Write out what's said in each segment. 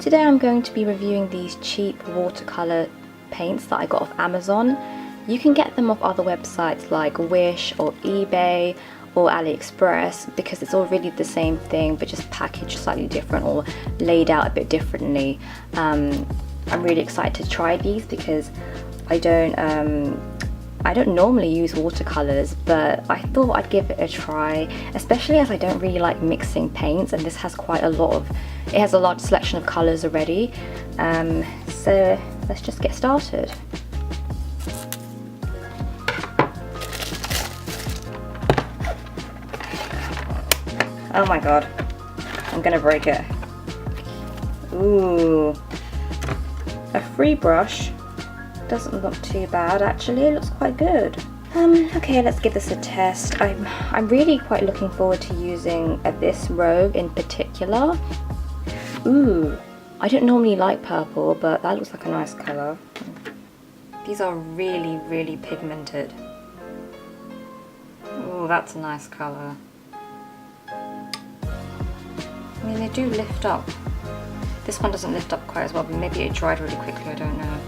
Today I'm going to be reviewing these cheap watercolour paints that I got off Amazon. You can get them off other websites like Wish or eBay or AliExpress because it's all really the same thing but just packaged slightly different or laid out a bit differently. I'm really excited to try these because I don't normally use watercolours, but I thought I'd give it a try, especially as I don't really like mixing paints, and this has quite a lot of, it has a large selection of colours already. So let's just get started. Oh my god, I'm gonna break it. Ooh, a free brush. Doesn't look too bad actually, it looks quite good. Okay, let's give this a test. I'm really quite looking forward to using this rogue in particular. Ooh, I don't normally like purple, but that looks like a nice colour. These are really pigmented. Ooh, that's a nice colour. I mean, they do lift up. This one doesn't lift up quite as well, but maybe it dried really quickly, I don't know.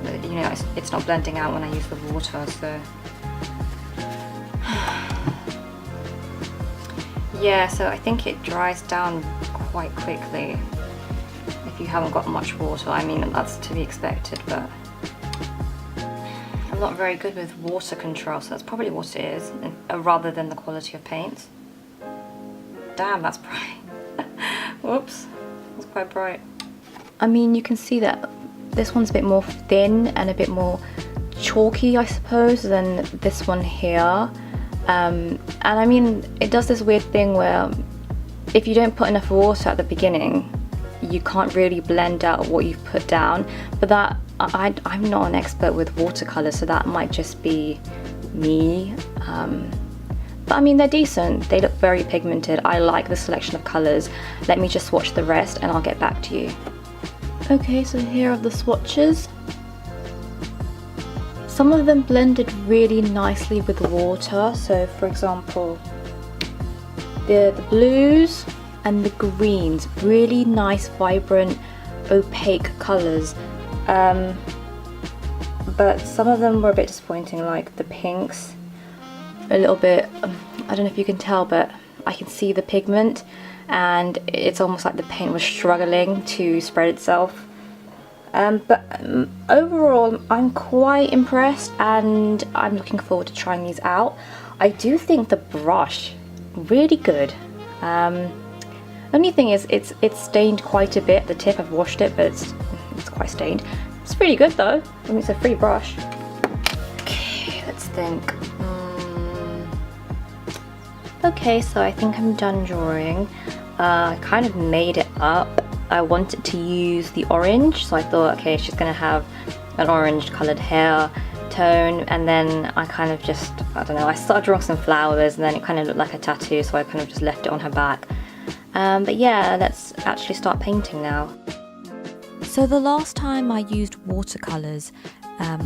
But, you know, it's not blending out when I use the water, so... Yeah, so I think it dries down quite quickly if you haven't got much water. I mean, that's to be expected, but I'm not very good with water control, so that's probably what it is, rather than the quality of paints. Damn, that's bright. Whoops, that's quite bright. I mean, you can see that this one's a bit more thin and a bit more chalky, I suppose, than this one here. And I mean, it does this weird thing where if you don't put enough water at the beginning, you can't really blend out what you've put down. But that, I'm not an expert with watercolor, so that might just be me. But I mean, they're decent. They look very pigmented. I like the selection of colors. Let me just swatch the rest and I'll get back to you. Okay, so here are the swatches. Some of them blended really nicely with the water. So for example, the blues and the greens, really nice, vibrant, opaque colors. But some of them were a bit disappointing, like the pinks. A little bit, I don't know if you can tell, but I can see the pigment and it's almost like the paint was struggling to spread itself. But overall, I'm quite impressed and I'm looking forward to trying these out. I do think the brush, really good. Only thing is, it's stained quite a bit. The tip, I've washed it, but it's quite stained. It's really good though. I mean, it's a free brush. Okay, let's think. Okay, so I think I'm done drawing. I kind of made it up. I wanted to use the orange, so I thought, okay, she's gonna have an orange colored hair tone, and then I kind of just, I don't know, I started drawing some flowers and then it kind of looked like a tattoo, so I kind of just left it on her back. But yeah, let's actually start painting now. So the last time I used watercolors,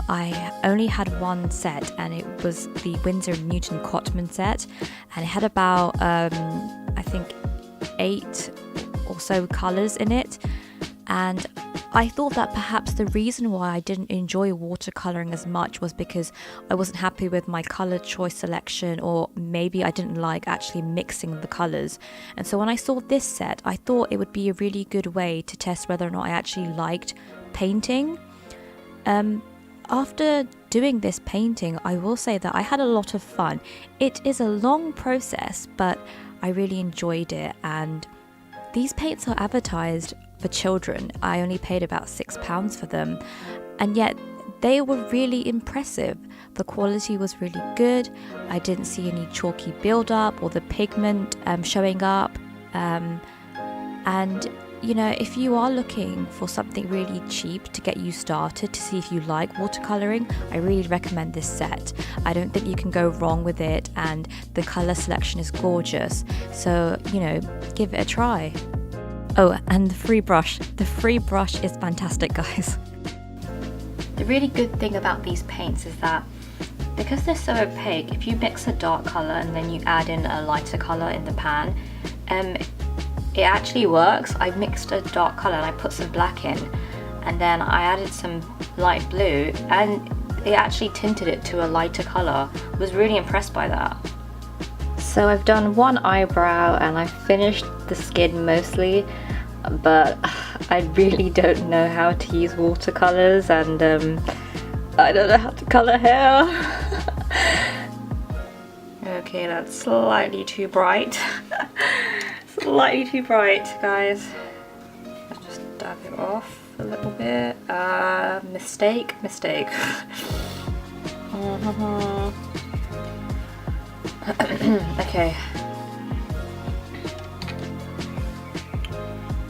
I only had one set, and it was the Winsor & Newton Cotman set, and it had about I think 8 or so colors in it, and I thought that perhaps the reason why I didn't enjoy watercoloring as much was because I wasn't happy with my color choice selection, or maybe I didn't like actually mixing the colors. And so when I saw this set, I thought it would be a really good way to test whether or not I actually liked painting. After doing this painting, I will say that I had a lot of fun. It is a long process, but I really enjoyed it, and these paints are advertised for children. I only paid about £6 for them, and yet they were really impressive. The quality was really good. I didn't see any chalky build-up or the pigment showing up. And you know, if you are looking for something really cheap to get you started, to see if you like watercoloring, I really recommend this set. I don't think you can go wrong with it, and the color selection is gorgeous. So, you know, give it a try. Oh, and the free brush. The free brush is fantastic, guys. The really good thing about these paints is that because they're so opaque, if you mix a dark colour and then you add in a lighter colour in the pan, it actually works. I mixed a dark colour and I put some black in, and then I added some light blue, and it actually tinted it to a lighter colour. I was really impressed by that. So I've done one eyebrow and I finished the skin mostly, but I really don't know how to use watercolours, and I don't know how to colour hair. Okay, that's slightly too bright. Slightly too bright, guys. Let's just dab it off a little bit. Mistake. Okay.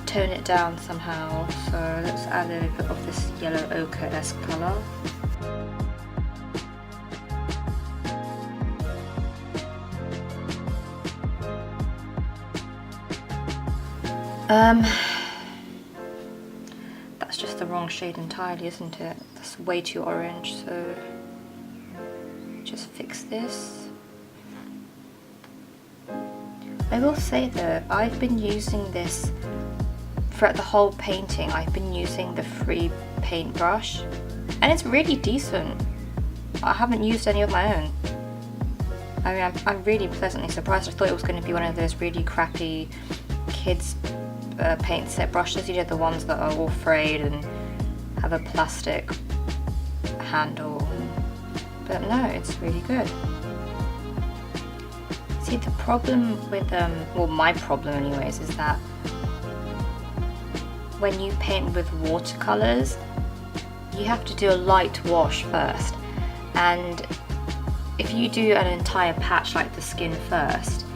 Tone it down somehow. So let's add a bit of this yellow ochre-esque colour. That's just the wrong shade entirely, isn't it? That's way too orange, so just fix this. I will say though, I've been using this throughout the whole painting. I've been using the free paintbrush, and it's really decent. I haven't used any of my own. I mean, I'm really pleasantly surprised. I thought it was going to be one of those really crappy kids paint set brushes, you know, the ones that are all frayed and have a plastic handle, but no, it's really good. See, the problem with well, my problem anyways, is that when you paint with watercolors, you have to do a light wash first, and if you do an entire patch like the skin first,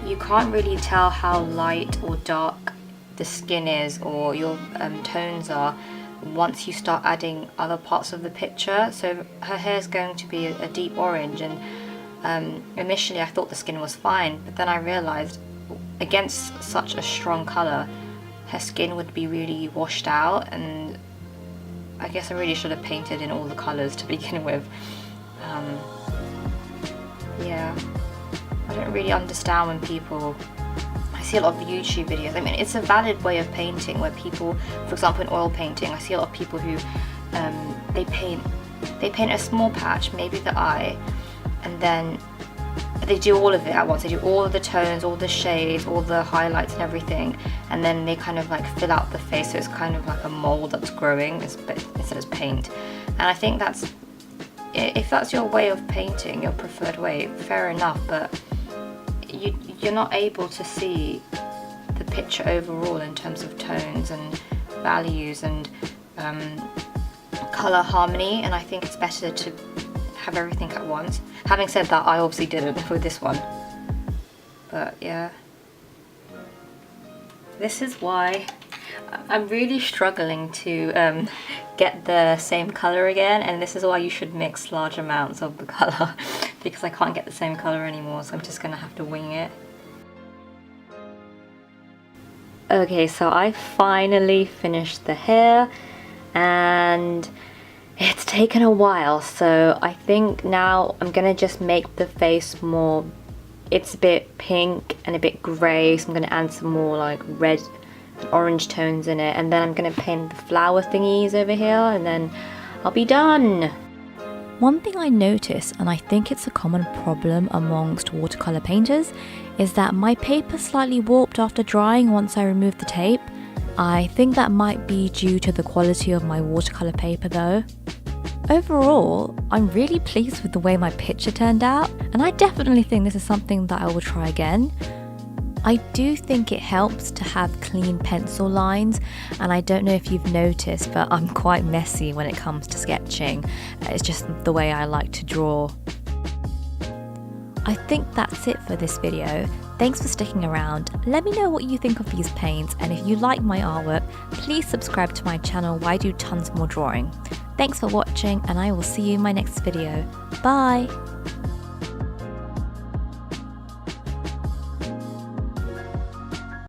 you can't really tell how light or dark the skin is, or your tones are, once you start adding other parts of the picture. So her hair is going to be a deep orange, and initially I thought the skin was fine, but then I realized against such a strong color her skin would be really washed out, and I guess I really should have painted in all the colors to begin with. Yeah, I don't really understand when people, I see a lot of YouTube videos. I mean, it's a valid way of painting where people, for example in oil painting, I see a lot of people who they paint a small patch, maybe the eye, and then they do all of it at once. They do all of the tones, all the shades, all the highlights and everything, and then they kind of like fill out the face, so it's kind of like a mold that's growing instead of paint. And I think that's, if that's your way of painting, your preferred way, fair enough, but you're not able to see the picture overall in terms of tones and values and colour harmony, and I think it's better to have everything at once. Having said that, I obviously didn't with this one, but yeah, this is why I'm really struggling to get the same colour again, and this is why you should mix large amounts of the colour because I can't get the same colour anymore, so I'm just gonna have to wing it. Okay, so I finally finished the hair, and it's taken a while, so I think now I'm gonna just make the face more, it's a bit pink and a bit grey, so I'm gonna add some more like red and orange tones in it, and then I'm gonna paint the flower thingies over here, and then I'll be done. One thing I notice, and I think it's a common problem amongst watercolour painters, is that my paper slightly warped after drying once I removed the tape. I think that might be due to the quality of my watercolour paper though. Overall, I'm really pleased with the way my picture turned out, and I definitely think this is something that I will try again. I do think it helps to have clean pencil lines, and I don't know if you've noticed, but I'm quite messy when it comes to sketching. It's just the way I like to draw. I think that's it for this video. Thanks for sticking around. Let me know what you think of these paints, and if you like my artwork, please subscribe to my channel where I do tons more drawing. Thanks for watching, and I will see you in my next video. Bye!